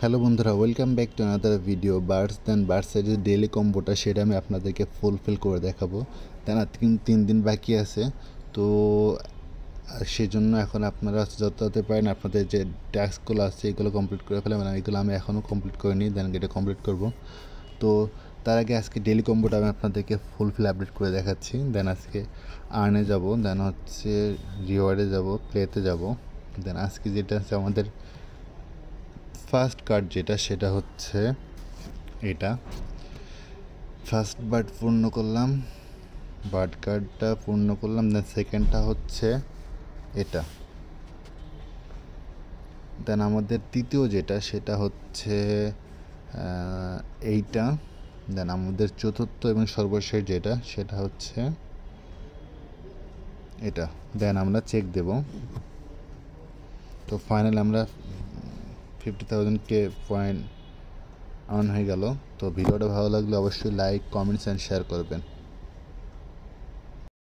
Hello বন্ধুরা, welcome back to another video. Birds then বার্ডসের যে ডেইলি কম্বোটা সেটা আমি আপনাদেরকে ফুলফিল করে দেখাবো। দেন আর তিন দিন বাকি আছে, তো সেজন্য এখন আপনারা যত হতে পারেন আপনাদের যে টাস্কগুলো আছে এগুলো কমপ্লিট করে ফেলেন। এগুলো আমি এখনও কমপ্লিট করিনি, দেন এটা কমপ্লিট করব। তো তার আগে আজকে ডেইলি কম্বোটা আমি আপনাদেরকে ফুলফিল আপডেট করে দেখাচ্ছি। দেন আজকে আর্নে যাব, দেন হচ্ছে রিওয়ার্ডে যাব, প্লেতে যাব। দেন আজকে যেটা আছে আমাদের ফার্স্ট কার্ড যেটা সেটা হচ্ছে এটা। ফার্স্ট বার্ড পূর্ণ করলাম, বার্ড কার্ডটা পূর্ণ করলাম। দেন সেকেন্ডটা হচ্ছে এটা। দেন আমাদের তৃতীয় যেটা সেটা হচ্ছে এইটা। দেন আমাদের চতুর্থ এবং সর্বশেষ যেটা সেটা হচ্ছে এটা। দেন আমরা চেক দেব। তো ফাইনাল আমরা 50,000 পয়েন্ট অন হয়ে গেল। তো ভিডিওটা ভালো লাগলে অবশ্যই লাইক, কমেন্টস অ্যান্ড শেয়ার করবেন।